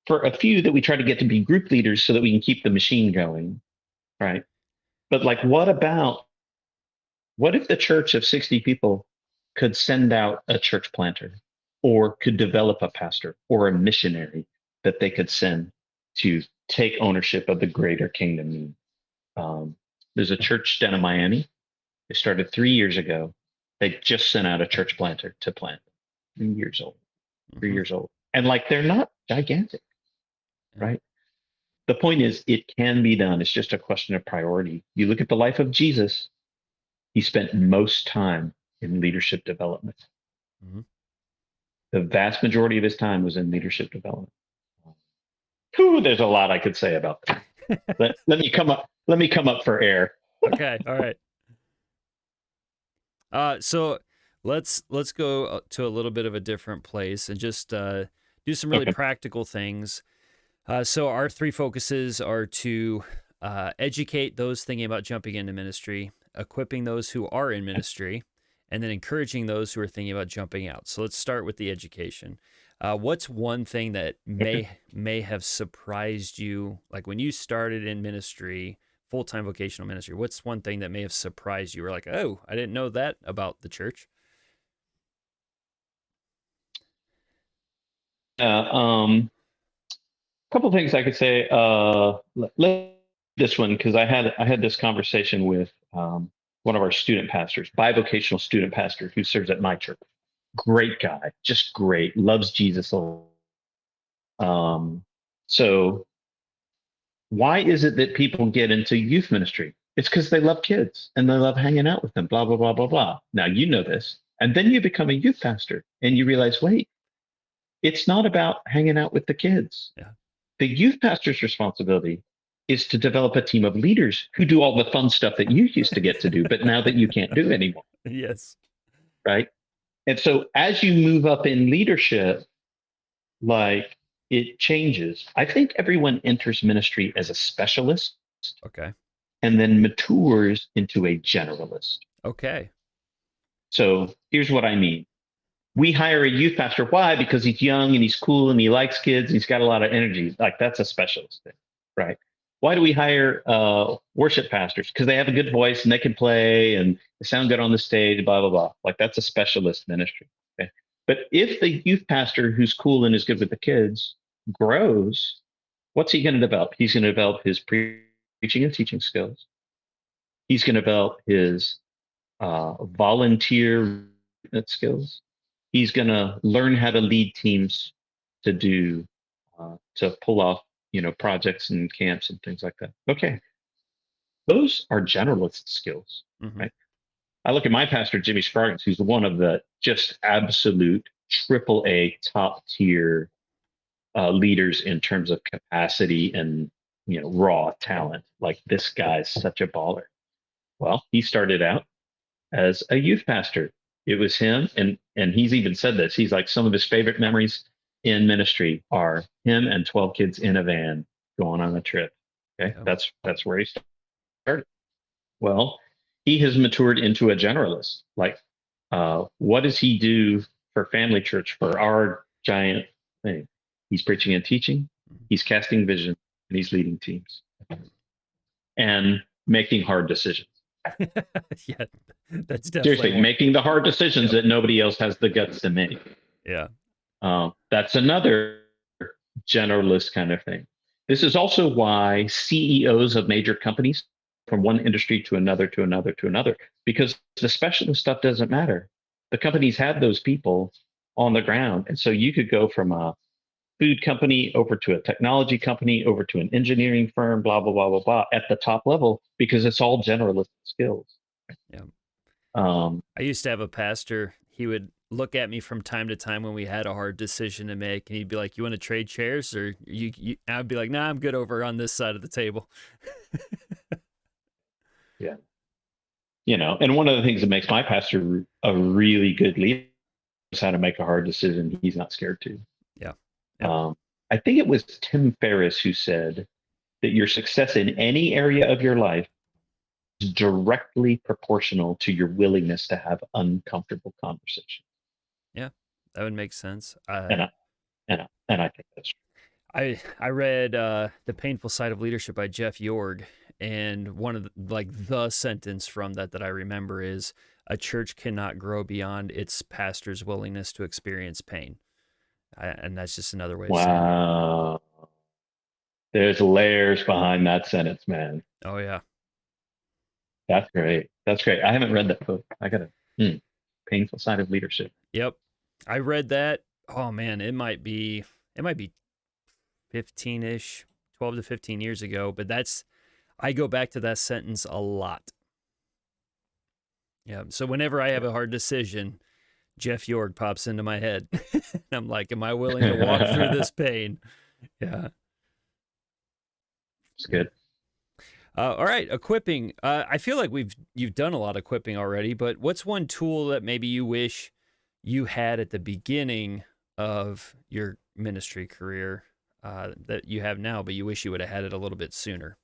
for a few that we try to get to be group leaders so that we can keep the machine going. Right. But like, what about what if the church of 60 people could send out a church planter or could develop a pastor or a missionary that they could send to take ownership of the greater kingdom need? There's a church down in Miami. They started 3 years ago. They just sent out a church planter to plant. 3 years old, 3 years old. And like, they're not gigantic, Yeah. right? The point is, it can be done. It's just a question of priority. You look at the life of Jesus, he spent most time in leadership development. Mhm. The vast majority of his time was in leadership development. Whew, there's a lot I could say about that. Let me come up. Let me come up for air. Okay. All right. So let's go to a little bit of a different place and just do some really Okay. practical things. So our three focuses are to educate those thinking about jumping into ministry, equipping those who are in ministry, and then encouraging those who are thinking about jumping out. So let's start with the education. What's one thing that may have surprised you, like when you started in ministry, full-time vocational ministry? What's one thing that may have surprised you? Or like, oh, I didn't know that about the church. A couple things I could say. This one, because I had this conversation with one of our student pastors, bivocational student pastor who serves at my church. Great guy, just great, loves Jesus a lot. So why is it that people get into youth ministry? It's because they love kids and they love hanging out with them, blah, blah, blah, blah, blah. Now, you know this. And then you become a youth pastor and you realize, wait, it's not about hanging out with the kids. Yeah. The youth pastor's responsibility is to develop a team of leaders who do all the fun stuff that you used to get to do, but now that you can't do anymore. Yes. Right. And so as you move up in leadership, like, it changes. I think everyone enters ministry as a specialist Okay. and then matures into a generalist. Okay. So here's what I mean. We hire a youth pastor. Why? Because he's young and he's cool and he likes kids. And he's got a lot of energy. Like, that's a specialist thing, right? Why do we hire worship pastors? Because they have a good voice and they can play and they sound good on the stage, blah, blah, blah. Like, that's a specialist ministry. Okay. But if the youth pastor who's cool and is good with the kids grows, what's he going to develop? He's going to develop his preaching and teaching skills. He's going to develop his volunteer skills. He's going to learn how to lead teams to do to pull off, projects and camps and things like that. Okay, those are generalist skills, Mm-hmm. right? I look at my pastor Jimmy Scroggins, who's one of the just absolute triple A top tier leaders in terms of capacity and raw talent. Like, this guy's such a baller. Well, he started out as a youth pastor. It was him, and he's even said this. He's like, some of his favorite memories in ministry are him and 12 kids in a van going on a trip. Okay, Yeah. that's where he started. Well, he has matured into a generalist. Like, what does he do for Family Church, for our giant thing? He's preaching and teaching. He's casting vision, and he's leading teams and making hard decisions. Yeah, that's definitely Seriously, one. making the hard decisions Yep. that nobody else has the guts to make. Yeah. That's another generalist kind of thing. This is also why CEOs of major companies, from one industry to another, to another, to another, because the specialist stuff doesn't matter. The companies have those people on the ground. And so you could go from a food company over to a technology company, over to an engineering firm, blah, blah, blah, blah, blah, at the top level, because it's all generalist skills. Yeah. Um, I used to have a pastor. He would look at me from time to time when we had a hard decision to make, and he'd be like, "You want to trade chairs?" Or you I'd be like, "Nah, I'm good over on this side of the table." yeah. And one of the things that makes my pastor a really good leader is how to make a hard decision he's not scared to. Yeah. Yep. I think it was Tim Ferriss who said that your success in any area of your life is directly proportional to your willingness to have uncomfortable conversations. Yeah, that would make sense. And I think that's true. I read The Painful Side of Leadership by Jeff Yorg, And one of the sentence from that I remember is, a church cannot grow beyond its pastor's willingness to experience pain. And that's just another way of saying it. Wow. There's layers behind that sentence, man. Oh yeah. That's great. That's great. I haven't read that book. I gotta. Painful Side of Leadership. Yep. I read that. Oh man, it might be 15-ish, 12 to 15 years ago, but I go back to that sentence a lot. Yeah. So whenever I have a hard decision, Jeff York pops into my head. I'm like, am I willing to walk through this pain? Yeah. It's good. All right, equipping. I feel like you've done a lot of equipping already, but what's one tool that maybe you wish you had at the beginning of your ministry career that you have now, but you wish you would have had it a little bit sooner?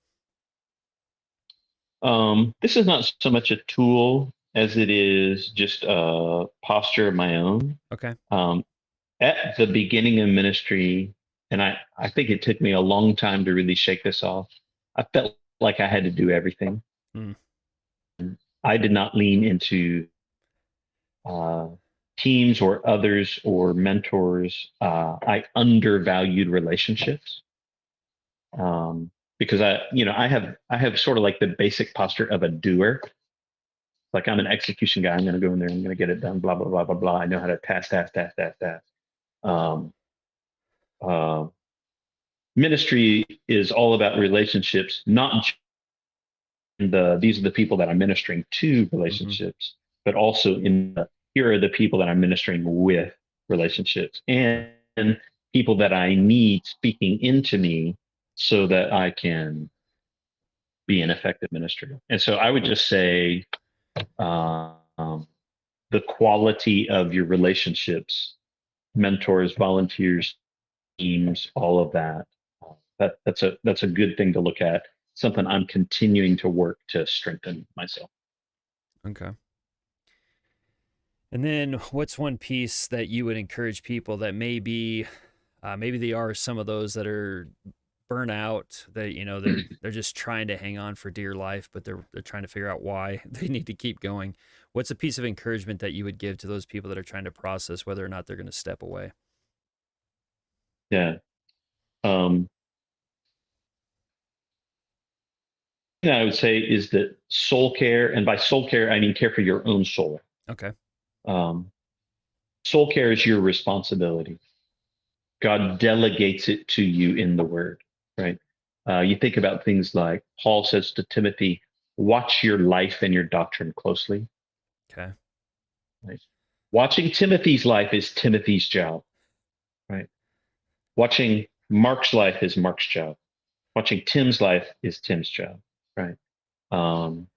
This is not so much a tool as it is just a posture of my own. Okay. At the beginning of ministry, and I think it took me a long time to really shake this off. I felt like I had to do everything. Mm. I did not lean into uh, teams or others or mentors. I undervalued relationships because I have sort of like the basic posture of a doer. Like I'm an execution guy. I'm going to go in there. I'm going to get it done. Blah blah blah blah blah. I know how to task. Um, uh, Ministry is all about relationships, not these are the people that I'm ministering to relationships, but also here are the people that I'm ministering with relationships Okay. and people that I need speaking into me so that I can be an effective minister. And so I would just say um, the quality of your relationships, mentors, volunteers, teams, all of that. That's a good thing to look at. Something I'm continuing to work to strengthen myself. Okay. And then what's one piece that you would encourage people that maybe they are some of those that are burnout, that they're just trying to hang on for dear life, but they're trying to figure out why they need to keep going. What's a piece of encouragement that you would give to those people that are trying to process whether or not they're going to step away? Yeah. Um, thing I would say is that soul care, and by soul care, I mean care for your own soul. Okay. Um, Soul care is your responsibility. God delegates it to you in the word, right? You think about things like Paul says to Timothy, watch your life and your doctrine closely. Okay. Right? Watching Timothy's life is Timothy's job, right? Watching Mark's life is Mark's job. Watching Tim's life is Tim's job, right? Um,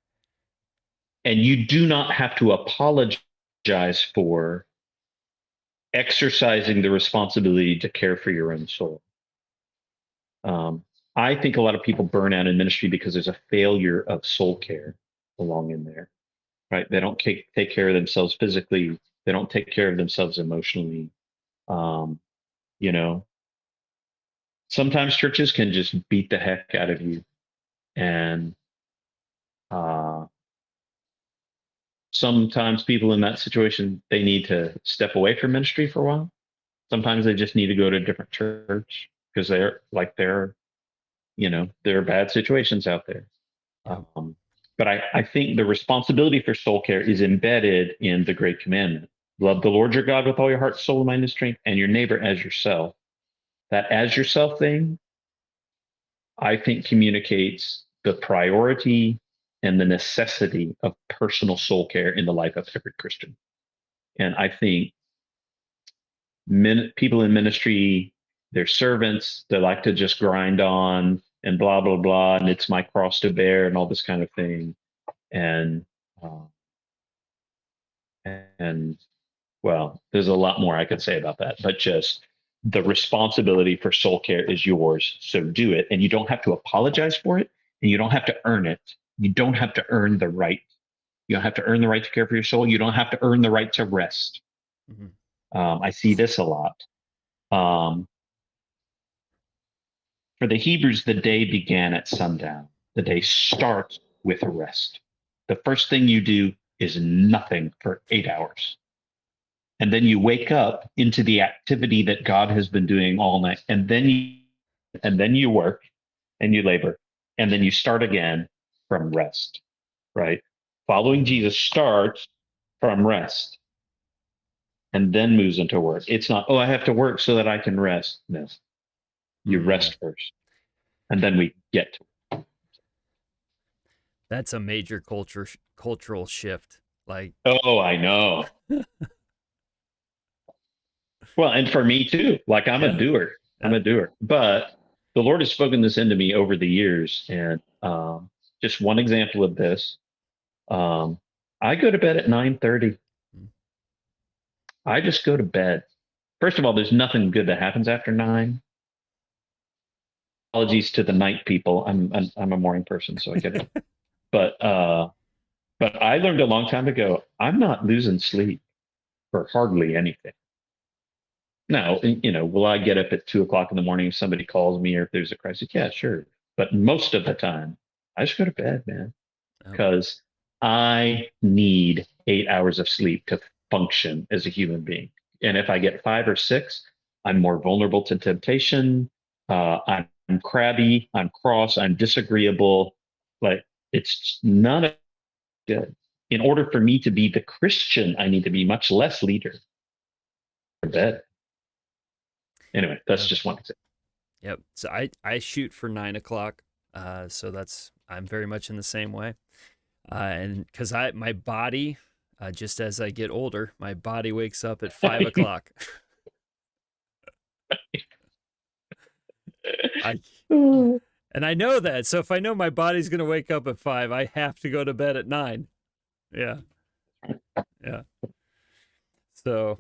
and you do not have to apologize for exercising the responsibility to care for your own soul. Um, I think a lot of people burn out in ministry because there's a failure of soul care along in there, right? They don't take care of themselves physically. They don't take care of themselves emotionally. Um, you know, Sometimes churches can just beat the heck out of you. And uh, sometimes people in that situation, they need to step away from ministry for a while. Sometimes they just need to go to a different church because there are bad situations out there. Yep. But I think the responsibility for soul care is embedded in the great commandment. Love the Lord your God with all your heart, soul, mind, and strength, and your neighbor as yourself. That as yourself thing, I think communicates the priority and the necessity of personal soul care in the life of every Christian. And I think people in ministry, they're servants, they like to just grind on and blah, blah, blah. And it's my cross to bear and all this kind of thing. And, uh, and well, there's a lot more I could say about that, but just the responsibility for soul care is yours. So do it. And you don't have to apologize for it and you don't have to earn it. You don't have to earn the right. You don't have to earn the right to care for your soul. You don't have to earn the right to rest. Mm-hmm. I see this a lot. Um, for the Hebrews, the day began at sundown. the day starts with rest. The first thing you do is nothing for 8 hours. And then you wake up into the activity that God has been doing all night. And then you work and you labor. And then you start again from rest, right? Following Jesus starts from rest and then moves into work. It's not, oh, I have to work so that I can rest. No, you rest first. And then we get to. That's a major cultural shift. Like, Oh, I know. Well, and for me too, like I'm a doer. I'm a doer. But the Lord has spoken this into me over the years. And just one example of this, I go to bed at 9:30. I just go to bed. First of all, there's nothing good that happens after 9. Apologies to the night people. I'm a morning person, so I get it. But I learned a long time ago, I'm not losing sleep for hardly anything. Now, will I get up at 2 o'clock in the morning if somebody calls me or if there's a crisis? Yeah, sure. But most of the time, I just go to bed, man, because I need 8 hours of sleep to function as a human being. And if I get 5 or 6, I'm more vulnerable to temptation. I'm crabby. I'm cross. I'm disagreeable. Like it's not good. In order for me to be the Christian, I need to be much less leader. Bed. Anyway, that's just one example. Yep. So I shoot for 9 o'clock. So I'm very much in the same way. And because my body, just as I get older, my body wakes up at 5 o'clock. And I know that. So if I know my body's going to wake up at 5, I have to go to bed at 9. Yeah. Yeah. So,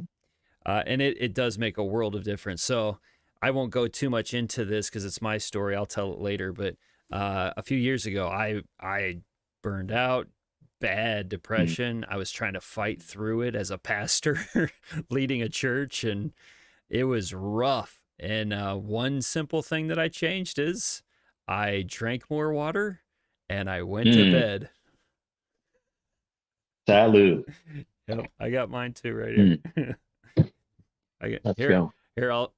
and it does make a world of difference. So I won't go too much into this because it's my story. I'll tell it later. But a few years ago, I burned out, bad depression. I was trying to fight through it as a pastor leading a church, and it was rough. And one simple thing that I changed is I drank more water and I went to bed. Salud. Yep, I got mine too right here. Let's go. Here, I'll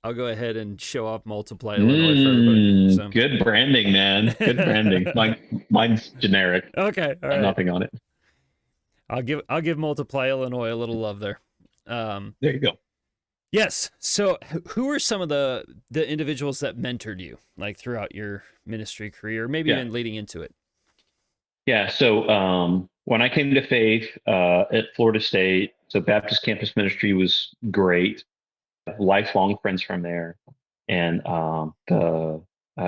go ahead and show off Multiply Illinois for everybody. So. Good branding, man. Good branding. Mine's generic. Okay, all right. Nothing on it. I'll give Multiply Illinois a little love there. There you go. Yes. So, who are some of the individuals that mentored you, like throughout your ministry career, maybe even leading into it? Yeah. So, when I came to faith at Florida State, so Baptist Campus Ministry was great. Lifelong friends from there, and the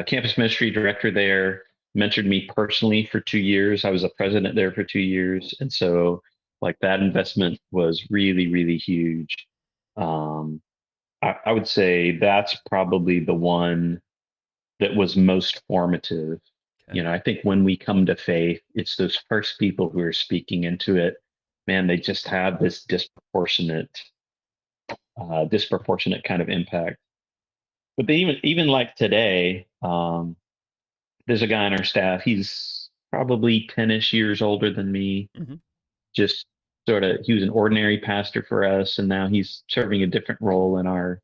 campus ministry director there mentored me personally for 2 years. I was a president there for 2 years, and so like that investment was really, really huge. I would say that's probably the one that was most formative. Okay. I think when we come to faith, it's those first people who are speaking into it. Man, they just have this disproportionate kind of impact. But they even like today, there's a guy on our staff. He's probably 10-ish years older than me. Mm-hmm. Just he was an ordinary pastor for us, and now he's serving a different role in our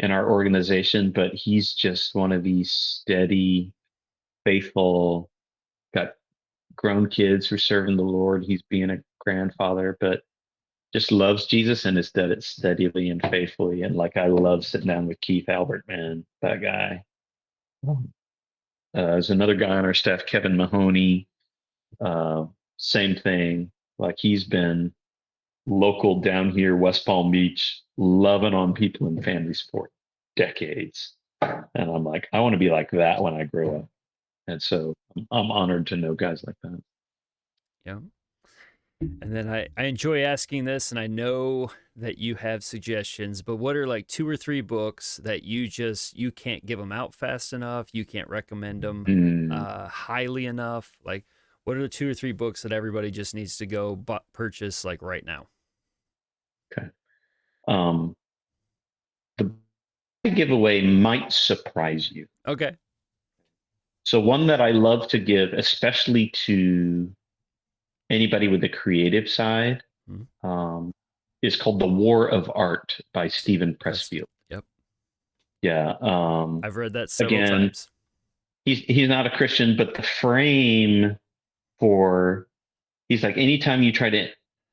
organization. But he's just one of these steady, faithful, got grown kids who are serving the Lord. He's being a grandfather, but just loves Jesus and has done it steadily and faithfully. And like, I love sitting down with Keith Albert, man, that guy. There's another guy on our staff, Kevin Mahoney. Same thing. Like, he's been local down here, West Palm Beach, loving on people in family for decades. And I'm like, I want to be like that when I grow up. And so I'm honored to know guys like that. Yeah. And then I enjoy asking this, and I know that you have suggestions, but what are like 2 or 3 books that you can't give them out fast enough? You can't recommend them highly enough? Like, what are the 2 or 3 books that everybody just needs to go purchase like right now? Okay. The giveaway might surprise you. Okay. So one that I love to give, especially to anybody with the creative side, Mhm. is called The War of Art by Stephen That's, Pressfield. yep. Yeah. I've read that several Again, times. he's not a Christian, but the frame for he's like, anytime you try to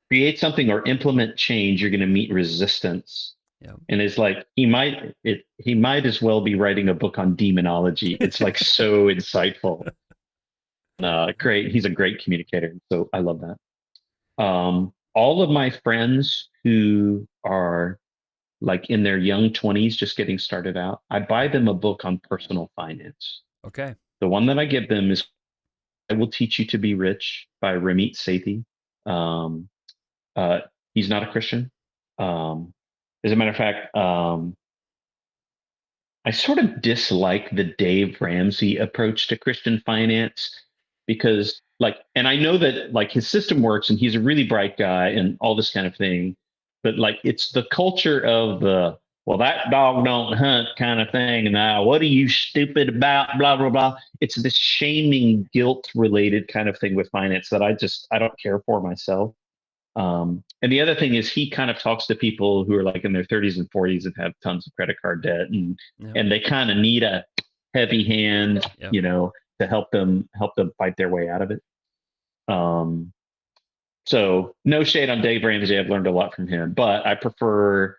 create something or implement change, you're going to meet resistance. Yeah. And it's like he might as well be writing a book on demonology. It's like so insightful. Great. He's a great communicator. So I love that. All of my friends who are like in their young 20s, just getting started out, I buy them a book on personal finance. Okay. The one that I give them is I Will Teach You to Be Rich by Ramit Sethi. Um, uh, he's not a Christian. As a matter of fact, I sort of dislike the Dave Ramsey approach to Christian finance because, like, and I know that like his system works and he's a really bright guy and all this kind of thing, but like it's the culture of the well, that dog don't hunt kind of thing. And what are you stupid about? Blah blah blah. It's this shaming, guilt related kind of thing with finance that I don't care for myself. And the other thing is he kind of talks to people who are like in their 30s and 40s and have tons of credit card debt Yep. and they kind of need a heavy hand, Yep. to help them fight their way out of it. So no shade on Dave Ramsey. I've learned a lot from him, but I prefer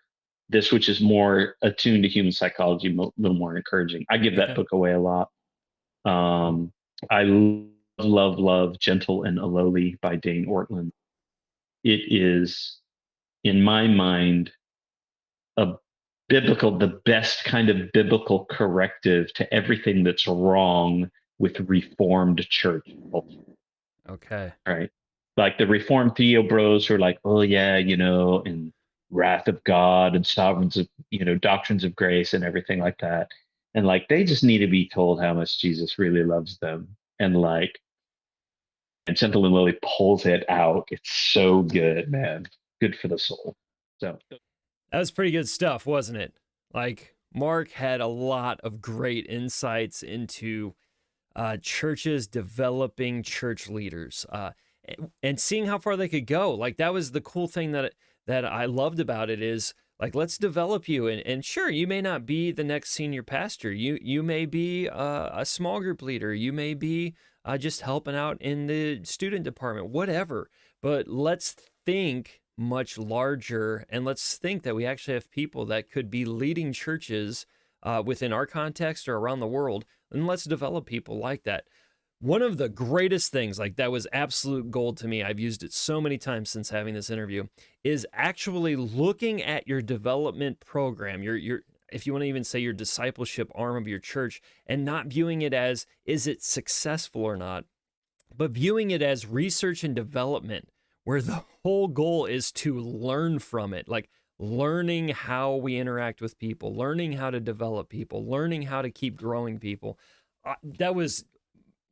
this, which is more attuned to human psychology, a little more encouraging. I give that Okay. book away a lot. I love Gentle and Lowly by Dane Ortland. It is, in my mind, the best kind of biblical corrective to everything that's wrong with Reformed church culture. Okay. Right. Like the Reformed Theo bros who are like, oh yeah, and wrath of God and sovereigns of, doctrines of grace and everything like that. And like they just need to be told how much Jesus really loves them. And Gentle and Lily pulls it out. It's so good, man. Good for the soul. So That was pretty good stuff, wasn't it? Like, Mark had a lot of great insights into churches developing church leaders and seeing how far they could go. Like, that was the cool thing that I loved about it is like, let's develop you. And sure, you may not be the next senior pastor. You may be a small group leader. You may be just helping out in the student department, whatever. But let's think much larger, and let's think that we actually have people that could be leading churches within our context or around the world, and let's develop people like that. One of the greatest things, like that was absolute gold to me, I've used it so many times since having this interview, is actually looking at your development program, your if you want to even say your discipleship arm of your church, and not viewing it as, is it successful or not, but viewing it as research and development, where the whole goal is to learn from it, like learning how we interact with people, learning how to develop people, learning how to keep growing people. That was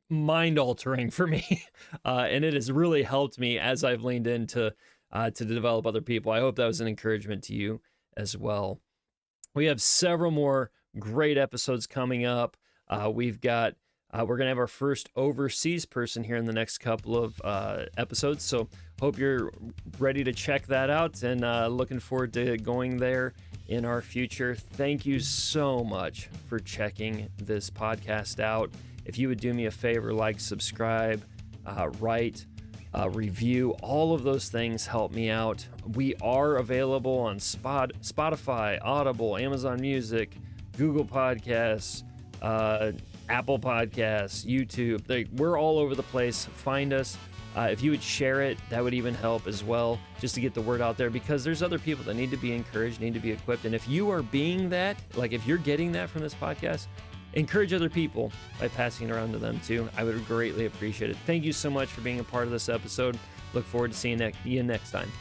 mind altering for me, and it has really helped me as I've leaned into to develop other people. I hope that was an encouragement to you as well. We have several more great episodes coming up. We've got we're going to have our first overseas person here in the next couple of episodes. So hope you're ready to check that out, and looking forward to going there in our future. Thank you so much for checking this podcast out. If you would do me a favor, like, subscribe, write, review, all of those things help me out. We are available on Spotify, Audible, Amazon Music, Google Podcasts, Apple Podcasts, YouTube. We're all over the place. Find us. If you would share it, that would even help as well, just to get the word out there, because there's other people that need to be encouraged, need to be equipped. And if you are being that, like if you're getting that from this podcast, encourage other people by passing it around to them too. I would greatly appreciate it. Thank you so much for being a part of this episode. Look forward to seeing you next time.